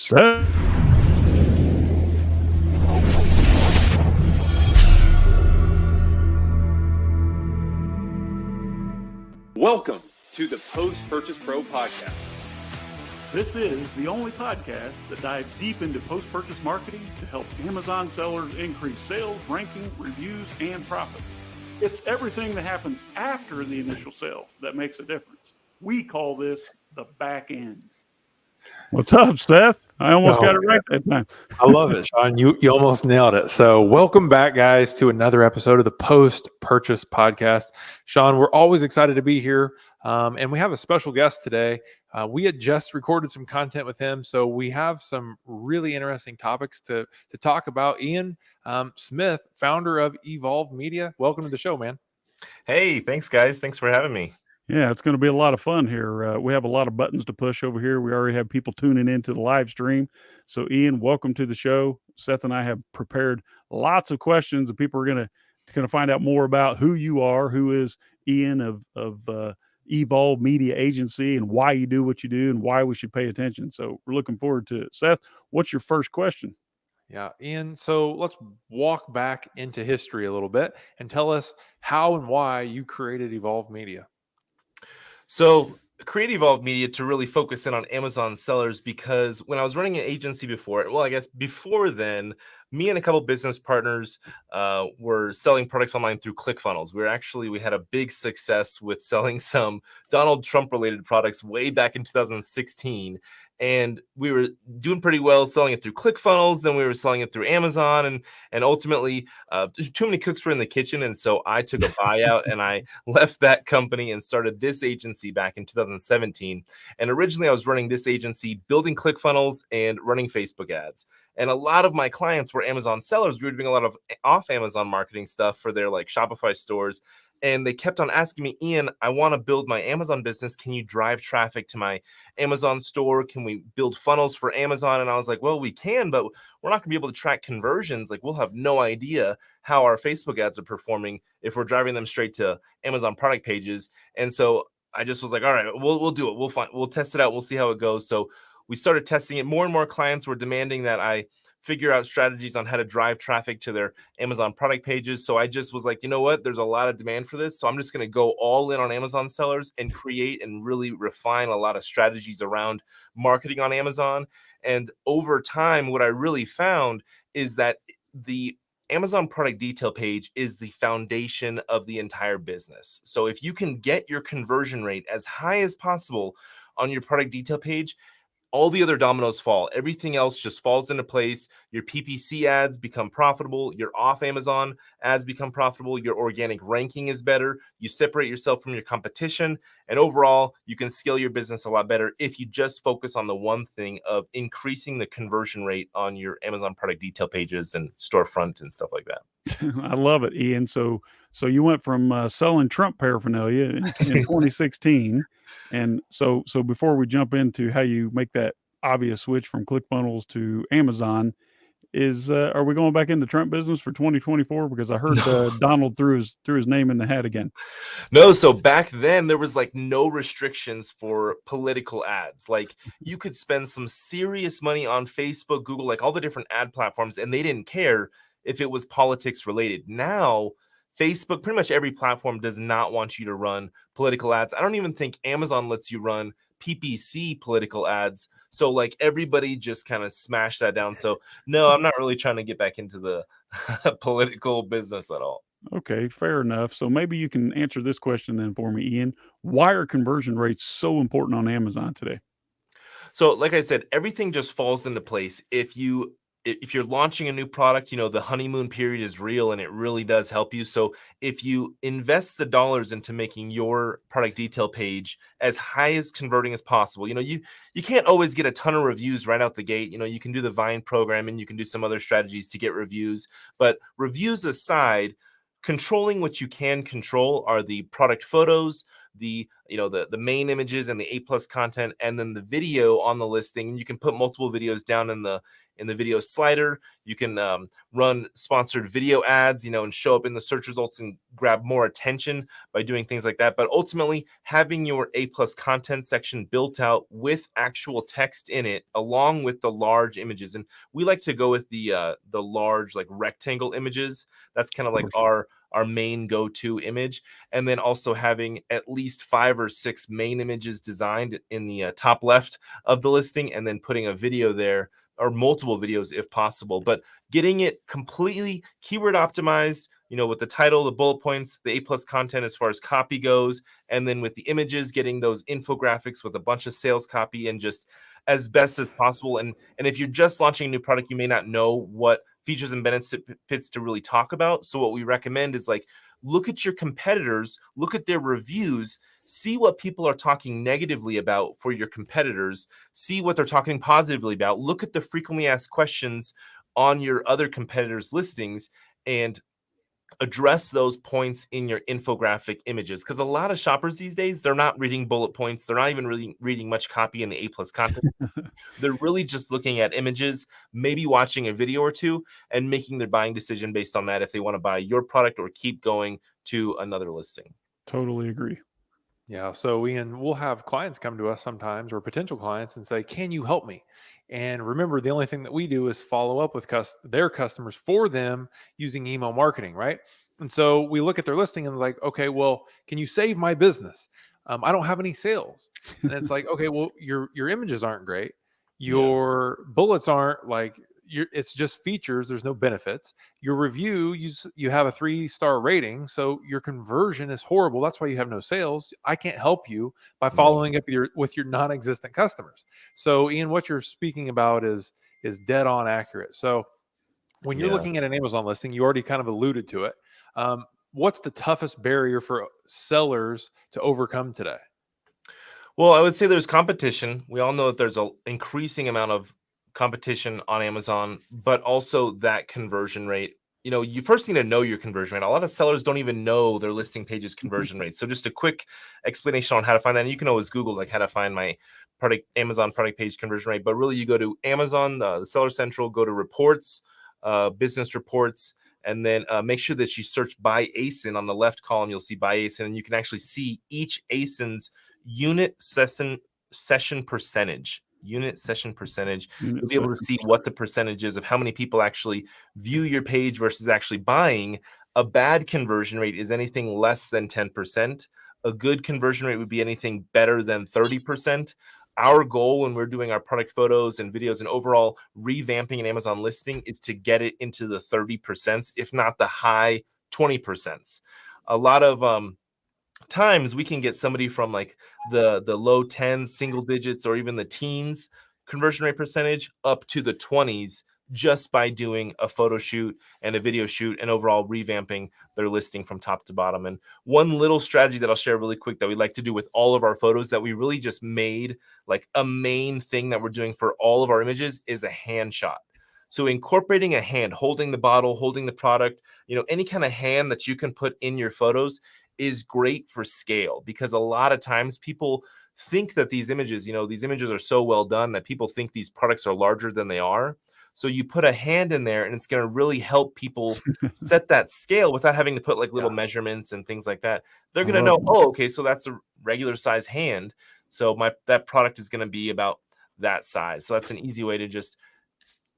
Seth. Welcome to the Post-Purchase Pro Podcast. This is the only podcast that dives deep into post-purchase marketing to help Amazon sellers increase sales, ranking, reviews, and profits. It's everything that happens after the initial sale that makes a difference. We call this the back end. What's up, Seth? I almost got it right that time. I love it, Shawn. You almost nailed it. So welcome back, guys, to another episode of the Post-Purchase Podcast. Shawn, we're always excited to be here, and we have a special guest today. We had just recorded some content with him, so we have some really interesting topics to talk about. Ian Smith, founder of Evolve Media. Welcome to the show, man. Hey, thanks, guys. Thanks for having me. Yeah, it's going to be a lot of fun here. We have a lot of buttons to push over here. We already have people tuning into the live stream. So, Ian, welcome to the show. Seth and I have prepared lots of questions, and people are going to find out more about who you are, who is Ian of Evolve Media Agency, and why you do what you do, and why we should pay attention. So, we're looking forward to it. Seth, what's your first question? Yeah, Ian, so let's walk back into history a little bit and tell us how and why you created Evolve Media. So create Evolve Media to really focus in on Amazon sellers, because when I was running an agency before, well, I guess before then, me and a couple business partners were selling products online through ClickFunnels. We had a big success with selling some Donald Trump related products way back in 2016. And we were doing pretty well selling it through ClickFunnels. Then we were selling it through Amazon, and ultimately too many cooks were in the kitchen. And so I took a buyout and I left that company and started this agency back in 2017. And originally I was running this agency, building ClickFunnels and running Facebook ads. And a lot of my clients were Amazon sellers. We were doing a lot of off Amazon marketing stuff for their like Shopify stores. And they kept on asking me, Ian, I want to build my Amazon business. Can you drive traffic to my Amazon store? Can we build funnels for Amazon? And I was like, well, we can, but we're not going to be able to track conversions. Like, we'll have no idea how our Facebook ads are performing if we're driving them straight to Amazon product pages. And so I just was like, all right, we'll do it. We'll test it out. We'll see how it goes. So we started testing it. More and more clients were demanding that I figure out strategies on how to drive traffic to their Amazon product pages. So I just was like, you know what? There's a lot of demand for this. So I'm just going to go all in on Amazon sellers and create and really refine a lot of strategies around marketing on Amazon. And over time, what I really found is that the Amazon product detail page is the foundation of the entire business. So if you can get your conversion rate as high as possible on your product detail page, all the other dominoes fall. Everything else just falls into place. Your PPC ads become profitable. Your off Amazon ads become profitable. Your organic ranking is better. You separate yourself from your competition. And overall, you can scale your business a lot better if you just focus on the one thing of increasing the conversion rate on your Amazon product detail pages and storefront and stuff like that. I love it, Ian. So you went from selling Trump paraphernalia in 2016, and so before we jump into how you make that obvious switch from ClickFunnels to Amazon, are we going back into Trump business for 2024? Because I heard Donald threw his name in the hat again. No, so back then there was like no restrictions for political ads. Like, you could spend some serious money on Facebook, Google, like all the different ad platforms, and they didn't care if it was politics related. Now, Facebook, pretty much every platform does not want you to run political ads. I don't even think Amazon lets you run PPC political ads. So like everybody just kind of smashed that down. So no, I'm not really trying to get back into the political business at all. Okay, fair enough. So maybe you can answer this question then for me, Ian. Why are conversion rates so important on Amazon today? So like I said, everything just falls into place. If you're launching a new product, the honeymoon period is real and it really does help you. So if you invest the dollars into making your product detail page as high as converting as possible, you can't always get a ton of reviews right out the gate. You can do the Vine program and you can do some other strategies to get reviews. But reviews aside, controlling what you can control are the product photos, the the main images and the A+ content, and then the video on the listing. And you can put multiple videos down in the video slider. You can run sponsored video ads, and show up in the search results and grab more attention by doing things like that. But ultimately, having your A+ content section built out with actual text in it, along with the large images. And we like to go with the large, like, rectangle images. That's kind of like our main go-to image. And then also having at least 5 or 6 main images designed in the top left of the listing, and then putting a video there, or multiple videos if possible, but getting it completely keyword optimized, with the title, the bullet points, the A+ content as far as copy goes, and then with the images, getting those infographics with a bunch of sales copy, and just as best as possible. And if you're just launching a new product, you may not know what features and benefits to really talk about. So what we recommend is, like, look at your competitors, look at their reviews, see what people are talking negatively about for your competitors, see what they're talking positively about, look at the frequently asked questions on your other competitors' listings, and address those points in your infographic images. Because a lot of shoppers these days, they're not reading bullet points. They're not even really reading much copy in the A+ content. They're really just looking at images, maybe watching a video or two, and making their buying decision based on that, if they want to buy your product or keep going to another listing. Totally agree. Yeah. So Ian, we'll have clients come to us sometimes, or potential clients, and say, "Can you help me?" And remember, the only thing that we do is follow up with their customers for them using email marketing, right? And so we look at their listing and like, okay, well, can you save my business? I don't have any sales. And it's like, okay, well, your images aren't great. Your bullets aren't like, it's just features. There's no benefits. Your review, you have a 3-star rating, so your conversion is horrible. That's why you have no sales. I can't help you by following up with your non-existent customers. So Ian, what you're speaking about is dead on accurate. So when you're looking at an Amazon listing, you already kind of alluded to it. What's the toughest barrier for sellers to overcome today? Well, I would say there's competition. We all know that there's an increasing amount of competition on Amazon, but also that conversion rate. You first need to know your conversion rate. A lot of sellers don't even know their listing page's conversion rate. So just a quick explanation on how to find that. And you can always Google, like, how to find my Amazon product page conversion rate. But really, you go to Amazon, the Seller Central, go to reports, business reports, and then make sure that you search by ASIN. On the left column, you'll see by ASIN, and you can actually see each ASIN's unit session percentage. You'll be able to see what the percentage is of how many people actually view your page versus actually buying. A bad conversion rate is anything less than 10%. A good conversion rate would be anything better than 30%. Our goal when we're doing our product photos and videos and overall revamping an Amazon listing is to get it into the 30%, if not the high 20%. A lot of times we can get somebody from, like, the low 10s, single digits, or even the teens conversion rate percentage up to the 20s, just by doing a photo shoot and a video shoot and overall revamping their listing from top to bottom. And one little strategy that I'll share really quick that we like to do with all of our photos, that we really just made like a main thing that we're doing for all of our images, is a hand shot. So incorporating a hand, holding the bottle, holding the product, any kind of hand that you can put in your photos is great for scale, because a lot of times people think that these images are so well done that people think these products are larger than they are. So you put a hand in there, and it's going to really help people set that scale without having to put, like, little measurements and things like that. They're going to know, oh, okay, so that's a regular size hand. So that product is going to be about that size. So that's an easy way to just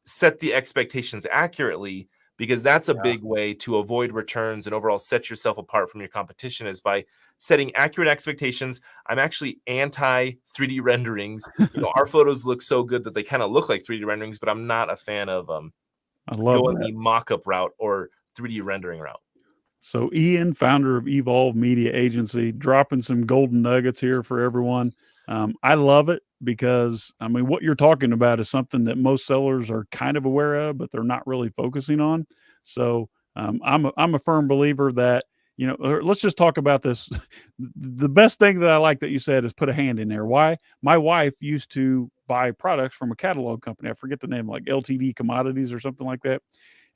set the expectations accurately, because that's a big way to avoid returns and overall set yourself apart from your competition, is by setting accurate expectations. I'm actually anti 3D renderings. Our photos look so good that they kind of look like 3D renderings, but I'm not a fan of going the mock-up route or 3D rendering route. So Ian, founder of Evolve Media Agency, dropping some golden nuggets here for everyone. I love it, because what you're talking about is something that most sellers are kind of aware of, but they're not really focusing on. So I'm a firm believer that, let's just talk about this. The best thing that I like that you said is put a hand in there. Why? My wife used to buy products from a catalog company. I forget the name, like LTD Commodities or something like that.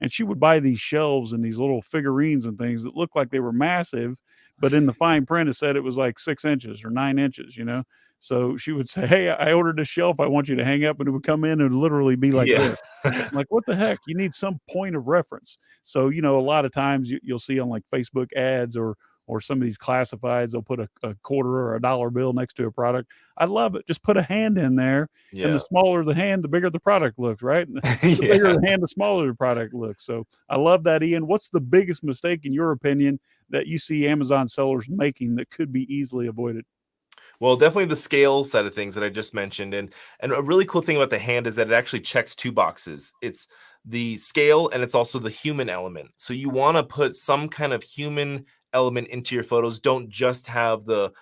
And she would buy these shelves and these little figurines and things that looked like they were massive, but in the fine print, it said it was like 6 inches or 9 inches, you know? So she would say, "Hey, I ordered a shelf. I want you to hang up," and it would come in and literally be like Yeah. this. I'm like, what the heck? You need some point of reference. So, you know, a lot of times you'll see on like Facebook ads or some of these classifieds, they'll put a quarter or a dollar bill next to a product. I love it. Just put a hand in there, and the Yeah. smaller the hand, the bigger the product looks, right? And the bigger Yeah. the hand, the smaller the product looks. So I love that, Ian. What's the biggest mistake, in your opinion, that you see Amazon sellers making that could be easily avoided? Well, definitely the scale side of things that I just mentioned, and a really cool thing about the hand is that it actually checks two boxes. It's the scale and it's also the human element. So you want to put some kind of human element into your photos. Don't just have the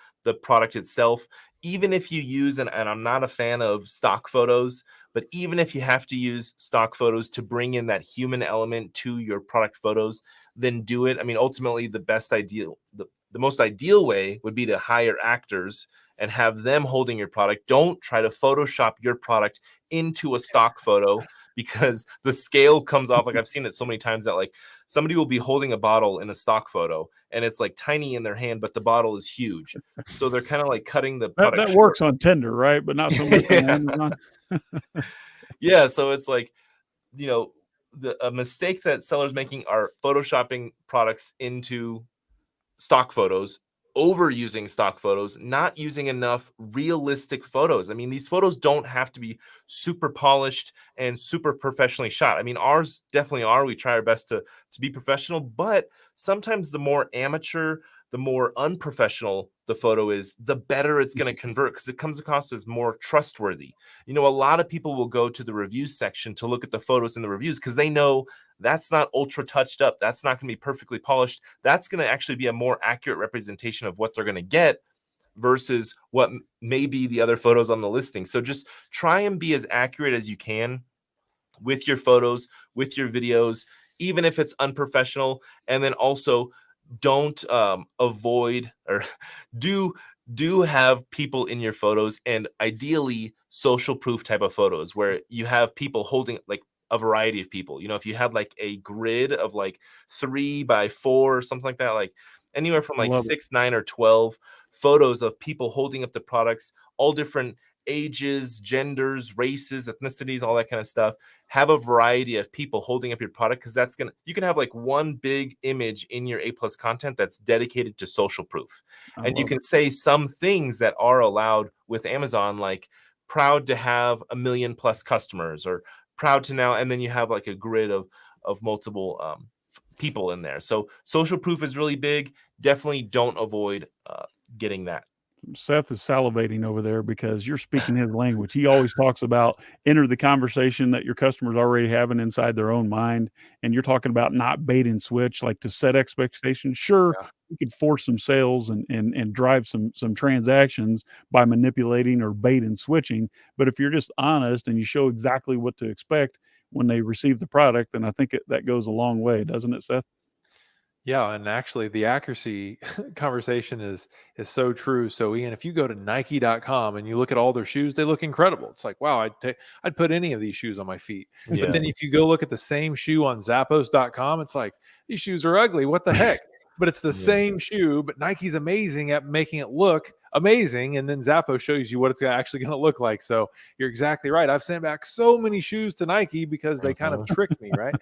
product itself. Even if you use, and I'm not a fan of stock photos, but even if you have to use stock photos to bring in that human element to your product photos, then do it. I mean, ultimately, the most ideal way would be to hire actors and have them holding your product. Don't try to Photoshop your product into a stock photo because the scale comes off. Like I've seen it so many times that like somebody will be holding a bottle in a stock photo and it's like tiny in their hand, but the bottle is huge. So they're kind of like cutting the That product short. works on Tinder, right? But not so much on Yeah. Amazon. Yeah. So it's like, a mistake that sellers making are photoshopping products into stock photos, overusing stock photos, not using enough realistic photos. I mean, these photos don't have to be super polished and super professionally shot. I mean, ours definitely are. We try our best to be professional, but sometimes the more amateur, the more unprofessional the photo is, the better it's going to convert because it comes across as more trustworthy. A lot of people will go to the reviews section to look at the photos in the reviews because they know that's not ultra touched up. That's not going to be perfectly polished. That's going to actually be a more accurate representation of what they're going to get versus what may be the other photos on the listing. So just try and be as accurate as you can with your photos, with your videos, even if it's unprofessional. And then also don't avoid or do have people in your photos, and ideally social proof type of photos where you have people holding like a variety of people. If you had like a grid of like 3x4 or something like that, like anywhere from I like love it. 6, 9, or 12 photos of people holding up the products, all different ages, genders, races, ethnicities, all that kind of stuff. Have a variety of people holding up your product because you can have like one big image in your A+ content that's dedicated to social proof. I And you love can it. say some things that are allowed with Amazon, like proud to have 1 million+ customers, or proud to now, and then you have like a grid of multiple people in there. So social proof is really big. Definitely don't avoid getting that. Seth is salivating over there because you're speaking his language. He always talks about enter the conversation that your customers already having inside their own mind. And you're talking about not bait and switch, like to set expectations. Sure, Yeah. you could force some sales and drive some transactions by manipulating or bait and switching. But if you're just honest and you show exactly what to expect when they receive the product, then I think that goes a long way, doesn't it, Seth? Yeah, and actually the accuracy conversation is so true. So Ian, if you go to Nike.com and you look at all their shoes, they look incredible. It's like, wow, I'd put any of these shoes on my feet. But then if you go look at the same shoe on Zappos.com, it's like, these shoes are ugly. What the heck? But it's the Yeah. same shoe, but Nike's amazing at making it look amazing. And then Zappos shows you what it's actually going to look like. So you're exactly right. I've sent back so many shoes to Nike because they kind of tricked me, right?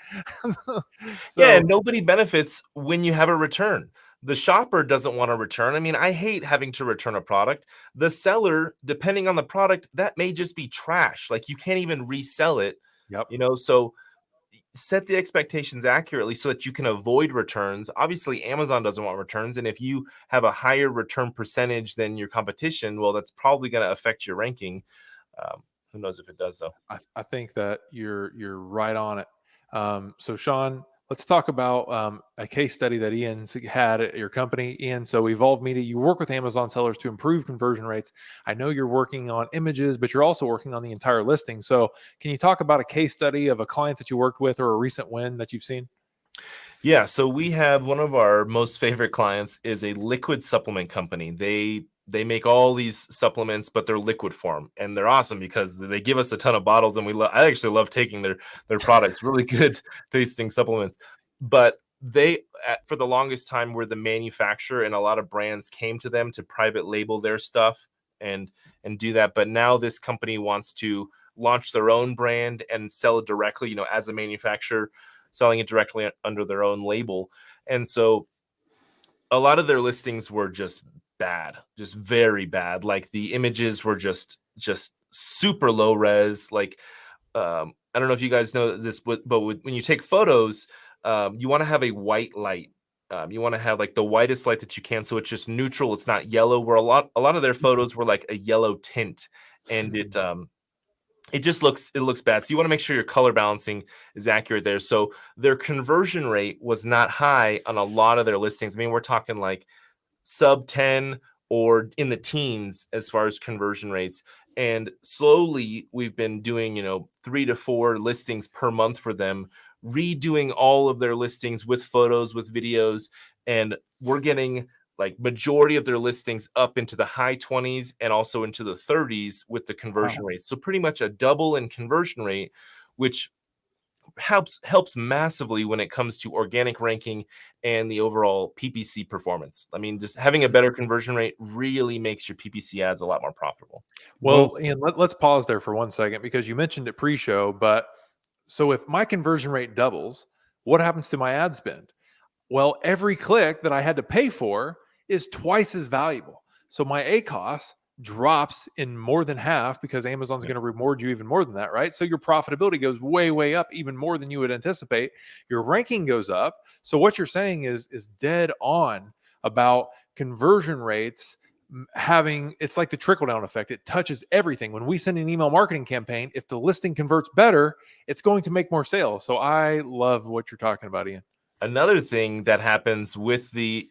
Yeah, So and nobody benefits when you have a return. The shopper doesn't want to return. I mean, I hate having to return a product. The seller, depending on the product, that may just be trash. Like you can't even resell it. yep. So set the expectations accurately so that you can avoid returns. Obviously, Amazon doesn't want returns, and if you have a higher return percentage than your competition, well, that's probably going to affect your ranking. Who knows if it does, though? I think that you're right on it. So Shawn, let's talk about a case study that Ian's had at your company. Ian, so Evolve Media, you work with Amazon sellers to improve conversion rates. I know you're working on images, but you're also working on the entire listing. So can you talk about a case study of a client that you worked with or a recent win that you've seen? Yeah, so we have one of our most favorite clients is a liquid supplement company. They make all these supplements, but they're liquid form, and they're awesome because they give us a ton of bottles, and I actually love taking their products. Really good tasting supplements. But they for the longest time were the manufacturer, and a lot of brands came to them to private label their stuff and do that. But now this company wants to launch their own brand and sell it directly, as a manufacturer, selling it directly under their own label. And so a lot of their listings were just bad, just very bad. Like the images were just super low res. Like I don't know if you guys know this, but when you take photos, you want to have a white light. You want to have like the whitest light that you can, so it's just neutral. It's not yellow. Where a lot of their photos were like a yellow tint, and it just looks bad. So you want to make sure your color balancing is accurate there. So their conversion rate was not high on a lot of their listings. I mean, we're talking like sub 10 or in the teens as far as conversion rates. And slowly we've been doing, 3 to 4 listings per month for them, redoing all of their listings with photos, with videos, and we're getting like majority of their listings up into the high 20s and also into the 30s with the conversion rate. So pretty much a double in conversion rate, which helps massively when it comes to organic ranking and the overall PPC performance. I mean, just having a better conversion rate really makes your PPC ads a lot more profitable. Well, Ian, let's pause there for 1 second, because you mentioned it pre-show, but so if my conversion rate doubles, what happens to my ad spend? Well, every click that I had to pay for is twice as valuable. So my ACoS drops in more than half, because Amazon's going to reward you even more than that, right? So your profitability goes way, way up, even more than you would anticipate. Your ranking goes up. So what you're saying is dead on about conversion rates having, it's like the trickle down effect. It touches everything. When we send an email marketing campaign, if the listing converts better, it's going to make more sales. So I love what you're talking about, Ian. Another thing that happens with the,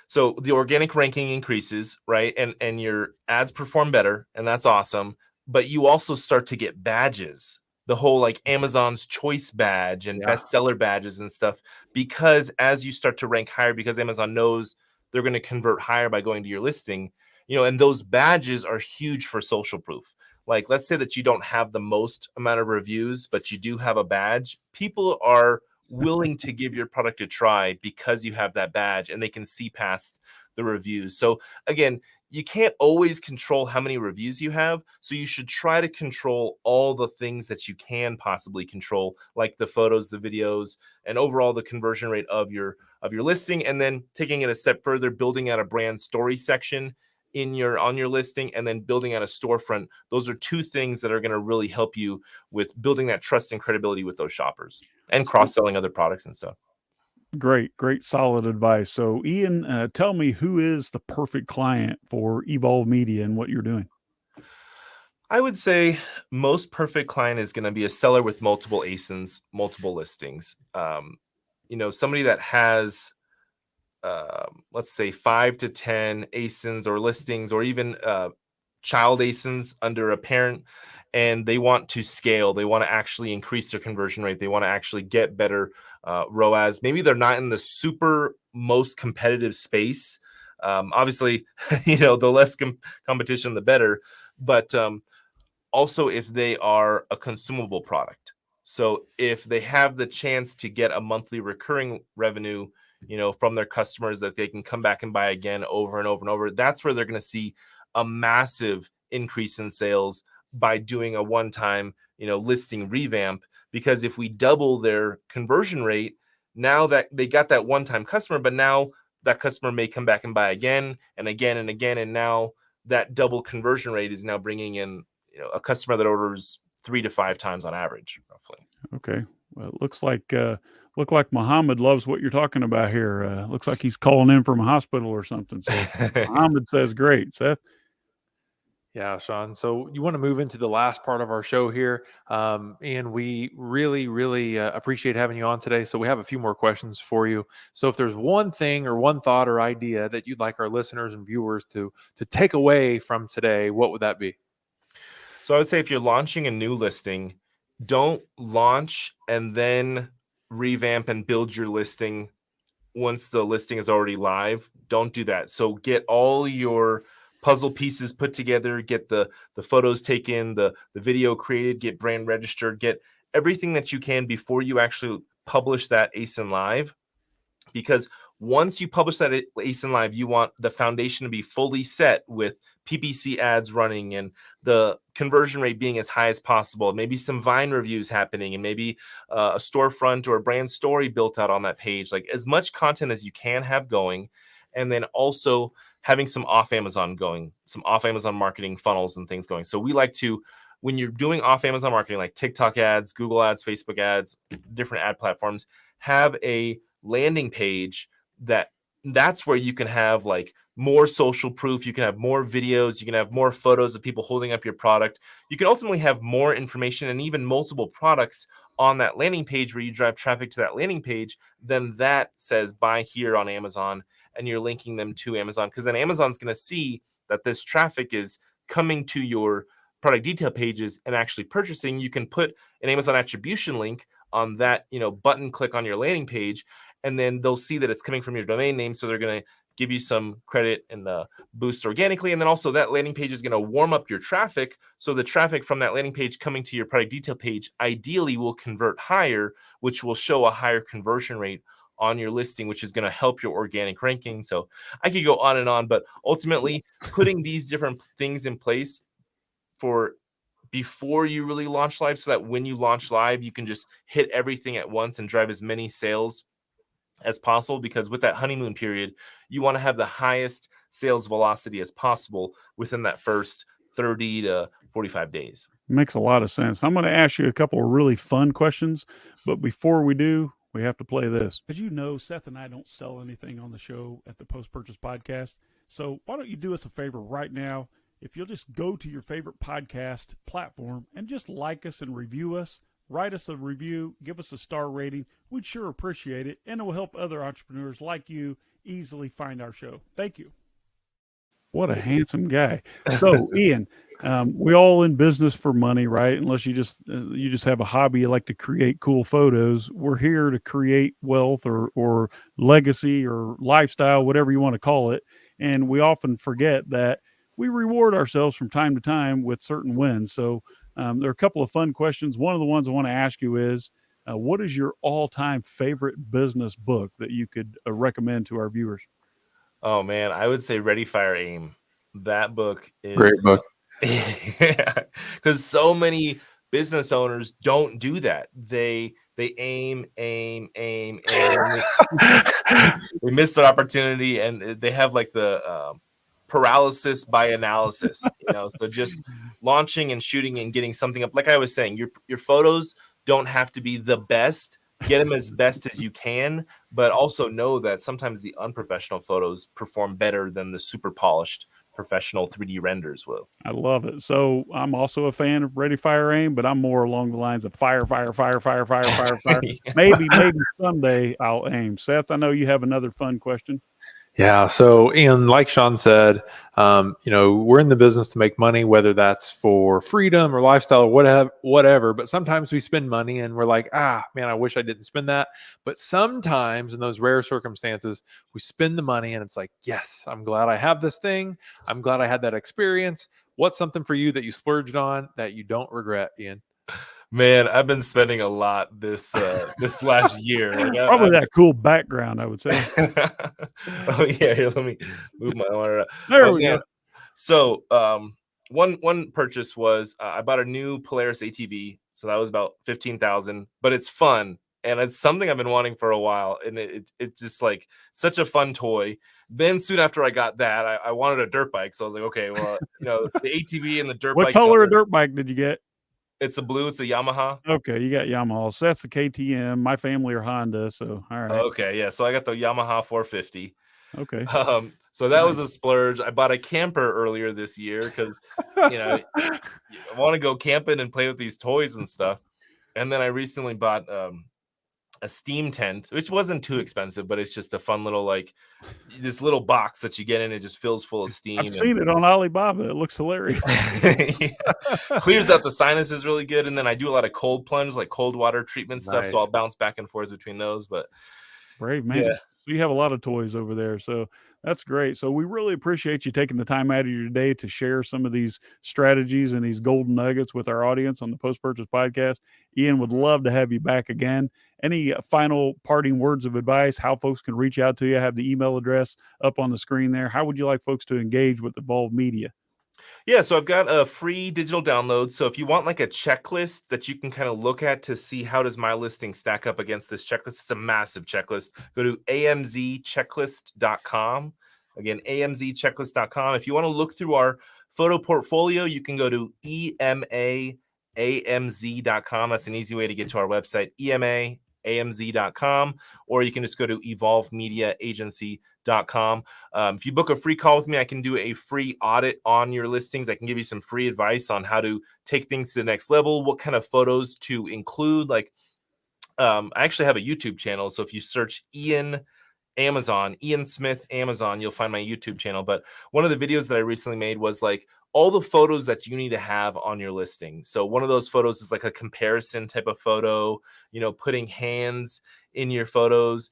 so the organic ranking increases, right? And your ads perform better, and that's awesome. But you also start to get badges, the whole like Amazon's choice badge and bestseller badges and stuff, because as you start to rank higher, because Amazon knows they're going to convert higher by going to your listing, and those badges are huge for social proof. Like, let's say that you don't have the most amount of reviews, but you do have a badge. People are willing to give your product a try because you have that badge and they can see past the reviews. So again, you can't always control how many reviews you have. So you should try to control all the things that you can possibly control, like the photos, the videos, and overall the conversion rate of your listing. And then taking it a step further, building out a brand story section on your listing, and then building out a storefront. Those are 2 things that are going to really help you with building that trust and credibility with those shoppers and cross-selling other products and stuff. Great, solid advice. So Ian, tell me, who is the perfect client for Evolve Media and what you're doing? I would say most perfect client is going to be a seller with multiple ASINs, multiple listings. Somebody that has let's say 5 to 10 ASINs or listings, or even child ASINs under a parent, and they want to scale. They want to actually increase their conversion rate. They want to actually get better ROAS. Maybe they're not in the super most competitive space. Obviously, the less competition, the better. But also if they are a consumable product. So if they have the chance to get a monthly recurring revenue, from their customers that they can come back and buy again over and over and over, that's where they're going to see a massive increase in sales by doing a one-time, listing revamp. Because if we double their conversion rate, now that they got that one-time customer, but now that customer may come back and buy again and again and again. And now that double conversion rate is now bringing in, a customer that orders 3 to 5 times on average, roughly. Okay. Well, it looks like Muhammad loves what you're talking about here. Looks like he's calling in from a hospital or something. So Muhammad says, great. Seth? Yeah, Shawn. So you want to move into the last part of our show here. And we really, really appreciate having you on today. So we have a few more questions for you. So if there's one thing or one thought or idea that you'd like our listeners and viewers to take away from today, what would that be? So I would say if you're launching a new listing, don't launch and then revamp and build your listing once the listing is already live. Don't do that. So get all your puzzle pieces put together, get the photos taken, the video created, get brand registered, get everything that you can before you actually publish that ASIN live. because once you publish that ASIN Live, you want the foundation to be fully set with PPC ads running and the conversion rate being as high as possible. Maybe some Vine reviews happening, and maybe a storefront or a brand story built out on that page. Like as much content as you can have going, and then also having some off Amazon going, some off Amazon marketing funnels and things going. So we like to, when you're doing off Amazon marketing, like TikTok ads, Google ads, Facebook ads, different ad platforms, have a landing page that's where you can have like more social proof. You can have more videos. You can have more photos of people holding up your product. You can ultimately have more information and even multiple products on that landing page where you drive traffic to that landing page. Then that says buy here on Amazon, and you're linking them to Amazon, because then Amazon's going to see that this traffic is coming to your product detail pages and actually purchasing. You can put an Amazon attribution link on that, button click on your landing page, and then they'll see that it's coming from your domain name. So they're going to give you some credit and boost organically. And then also that landing page is going to warm up your traffic. So the traffic from that landing page coming to your product detail page ideally will convert higher, which will show a higher conversion rate on your listing, which is going to help your organic ranking. So I could go on and on, but ultimately putting these different things in place for before you really launch live, so that when you launch live, you can just hit everything at once and drive as many sales as possible. Because with that honeymoon period, you want to have the highest sales velocity as possible within that first 30 to 45 days. Makes a lot of sense. I'm going to ask you a couple of really fun questions, but before we do, we have to play this. As you know, Seth and I don't sell anything on the show at the Post Purchase Podcast. So why don't you do us a favor right now? If you'll just go to your favorite podcast platform and just like us and review us, write us a review, give us a star rating. We'd sure appreciate it, and it will help other entrepreneurs like you easily find our show. Thank you. What a handsome guy. So, Ian, we all in business for money, right? Unless you just have a hobby, you like to create cool photos. We're here to create wealth or legacy or lifestyle, whatever you want to call it. And we often forget that we reward ourselves from time to time with certain wins. So there are a couple of fun questions. One of the ones I want to ask you is, what is your all-time favorite business book that you could recommend to our viewers? Oh man, I would say Ready, Fire, Aim. That book is Great book. Because so many business owners don't do that. They aim. They miss their opportunity, and they have like the paralysis by analysis. So just launching and shooting and getting something up. Like I was saying, your photos don't have to be the best. Get them as best as you can, but also know that sometimes the unprofessional photos perform better than the super polished professional 3D renders will. I love it. So I'm also a fan of Ready, Fire, Aim, but I'm more along the lines of fire. Maybe someday I'll aim. Seth, I know you have another fun question. Yeah. So, Ian, like Shawn said, we're in the business to make money, whether that's for freedom or lifestyle or whatever. But sometimes we spend money and we're like, man, I wish I didn't spend that. But sometimes in those rare circumstances, we spend the money and it's like, yes, I'm glad I have this thing. I'm glad I had that experience. What's something for you that you splurged on that you don't regret, Ian? Man, I've been spending a lot this last year. Probably that cool background, I would say. Oh yeah, here, let me move my monitor up. There we go. So one purchase was I bought a new Polaris ATV, so that was about $15,000. But it's fun, and it's something I've been wanting for a while, and it's just like such a fun toy. Then soon after I got that, I wanted a dirt bike, so I was like, okay, well, the ATV and the dirt bike. What color of dirt bike did you get? It's a blue. It's a Yamaha. Okay, you got Yamaha. So that's the KTM. My family are Honda, so all right. Okay, yeah. So I got the Yamaha 450. Okay. So that was a splurge. I bought a camper earlier this year because I want to go camping and play with these toys and stuff. And then I recently bought a steam tent, which wasn't too expensive, but it's just a fun little this little box that you get in. It just fills full of steam. I've seen it on Alibaba. It looks hilarious. Clears out the sinuses really good. And then I do a lot of cold plunge, like cold water treatment stuff. Nice. So I'll bounce back and forth between those. But brave man. Yeah. So you have a lot of toys over there. So That's great. So we really appreciate you taking the time out of your day to share some of these strategies and these golden nuggets with our audience on the Post Purchase Podcast. Ian, would love to have you back again. Any final parting words of advice, how folks can reach out to you? I have the email address up on the screen there. How would you like folks to engage with Evolve Media? Yeah, so I've got a free digital download. So if you want like a checklist that you can kind of look at to see how does my listing stack up against this checklist, it's a massive checklist. Go to amzchecklist.com. Again, amzchecklist.com. If you want to look through our photo portfolio, you can go to emaamz.com. That's an easy way to get to our website, emaamz.com, or you can just go to evolvemediaagency.com. If you book a free call with me, I can do a free audit on your listings. I can give you some free advice on how to take things to the next level, what kind of photos to include. Like, I actually have a YouTube channel. So if you search Ian Smith, Amazon, you'll find my YouTube channel. But one of the videos that I recently made was like all the photos that you need to have on your listing. So one of those photos is like a comparison type of photo, putting hands in your photos.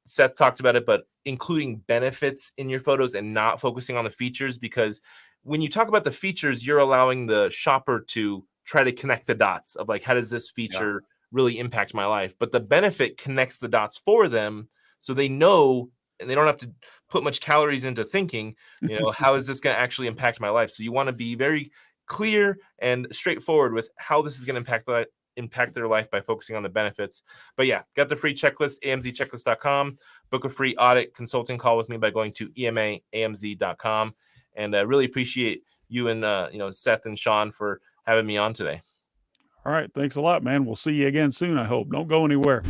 Seth talked about it, but including benefits in your photos and not focusing on the features, because when you talk about the features, you're allowing the shopper to try to connect the dots of like, how does this feature really impact my life? But the benefit connects the dots for them, so they know, and they don't have to put much calories into thinking, how is this going to actually impact my life? So you want to be very clear and straightforward with how this is going to impact their life by focusing on the benefits. But yeah, got the free checklist, amzchecklist.com. Book a free audit consulting call with me by going to emaamz.com. And I really appreciate you and Seth and Shawn for having me on today. All right. Thanks a lot, man. We'll see you again soon, I hope. Don't go anywhere.